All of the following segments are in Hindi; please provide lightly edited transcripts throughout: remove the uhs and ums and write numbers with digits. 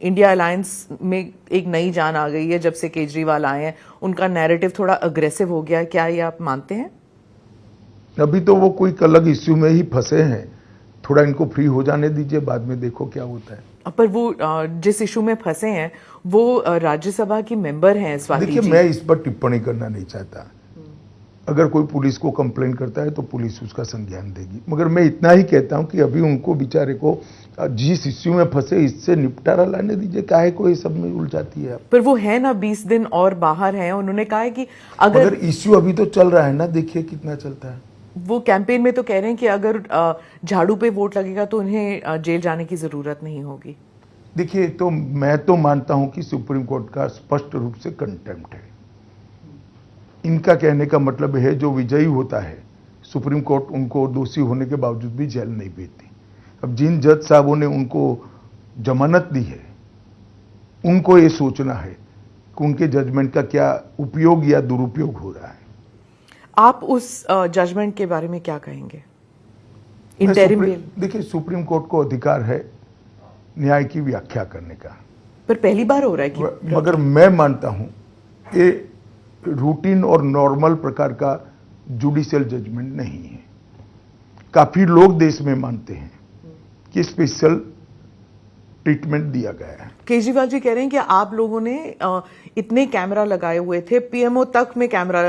इंडिया अलायंस में एक नई जान आ गई है जब से केजरीवाल आए हैं, उनका नैरेटिव थोड़ा अग्रेसिव हो गया, क्या ये आप मानते हैं? अभी तो वो कोई अलग इश्यू में ही फंसे हैं, थोड़ा इनको फ्री हो जाने दीजिए, बाद में देखो क्या होता है। पर वो जिस इशू में फंसे हैं वो राज्यसभा की मेंबर हैं स्वाति जी। देखिए, मैं इस पर टिप्पणी करना नहीं चाहता। अगर कोई पुलिस को कंप्लेंट करता है तो पुलिस उसका संज्ञान देगी, मगर मैं इतना ही कहता हूं कि अभी उनको बेचारे को जिस इश्यू में फंसे इससे निपटारा लाने दीजिए, काहे को ये सब में उलझाती है आप। पर वो है ना 20 दिन और बाहर हैं, उन्होंने कहा है कि अगर इश्यू अभी तो चल रहा है ना, देखिए कितना चलता है। वो कैंपेन में तो कह रहे हैं कि अगर झाड़ू पे वोट लगेगा तो उन्हें जेल जाने की जरूरत नहीं होगी। देखिए, तो मैं तो मानता हूं कि सुप्रीम कोर्ट का स्पष्ट रूप से कंटेम्प्ट है। इनका कहने का मतलब है जो विजयी होता है, सुप्रीम कोर्ट उनको दोषी होने के बावजूद भी जेल नहीं भेजती। अब जिन जज साहबों ने उनको जमानत दी है, उनको ये सोचना है कि उनके जजमेंट का क्या उपयोग या दुरुपयोग हो रहा है। आप उस जजमेंट के बारे में क्या कहेंगे? Interim bell. देखिए, सुप्रीम कोर्ट को अधिकार है न्याय की व्याख्या करने का, पर पहली बार हो रहा है कि मगर मैं मानता हूं ये रूटीन और नॉर्मल प्रकार का जुडिशियल जजमेंट नहीं है। काफी लोग देश में मानते हैं कि स्पेशल ट्रीटमेंट दिया गया है। केजरीवाल जी कह रहे हैं कि आप लोगों ने इतने कैमरा लगाए हुए थे, पीएमओ तक में कैमरा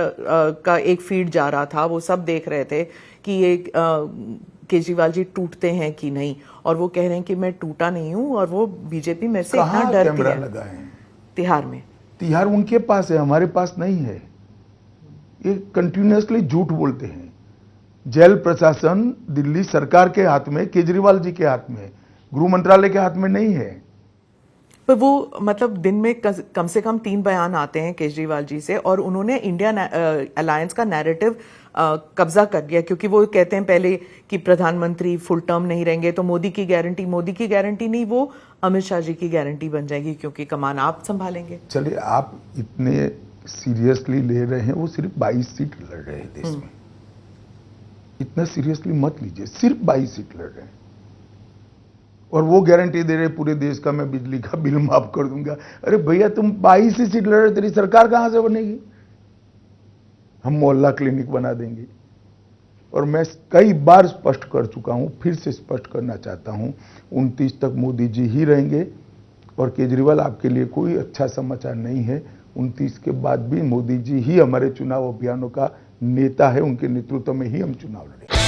का एक फीड जा रहा था, वो सब देख रहे थे कि ये केजरीवाल जी टूटते हैं कि नहीं, और वो कह रहे हैं कि मैं टूटा नहीं हूं और वो बीजेपी मेरे से इतना डरती है। कैमरा लगा है तिहाड़ में? तिहाड़ उनके पास है, हमारे पास नहीं है। ये कंटिन्यूअसली झूठ बोलते हैं। जेल प्रशासन दिल्ली सरकार के हाथ में, केजरीवाल जी के हाथ में, गृह मंत्रालय के हाथ में नहीं है। पर वो मतलब दिन में कम से कम 3 बयान आते हैं केजरीवाल जी से, और उन्होंने इंडिया अलायंस का नैरेटिव कब्जा कर लिया, क्योंकि वो कहते हैं पहले कि प्रधानमंत्री फुल टर्म नहीं रहेंगे तो मोदी की गारंटी नहीं, वो अमित शाह जी की गारंटी बन जाएगी क्योंकि कमान आप संभालेंगे। चलिए, आप इतने सीरियसली ले रहे हैं, वो सिर्फ 22 सीट लड़ रहे हैं देश में। इतना सीरियसली मत लीजिए, सिर्फ 22 सीट लड़ रहे हैं और वो गारंटी दे रहे पूरे देश का मैं बिजली का बिल माफ कर दूंगा। अरे भैया, तुम 22 ही सीट लड़ रहे, तेरी सरकार कहां से बनेगी? हम मोहल्ला क्लिनिक बना देंगे। और मैं कई बार स्पष्ट कर चुका हूं, फिर से स्पष्ट करना चाहता हूं, 29 तक मोदी जी ही रहेंगे। और केजरीवाल, आपके लिए कोई अच्छा समाचार नहीं है, 29 के बाद भी मोदी जी ही हमारे चुनाव अभियानों का नेता है, उनके नेतृत्व में ही हम चुनाव लड़ेंगे।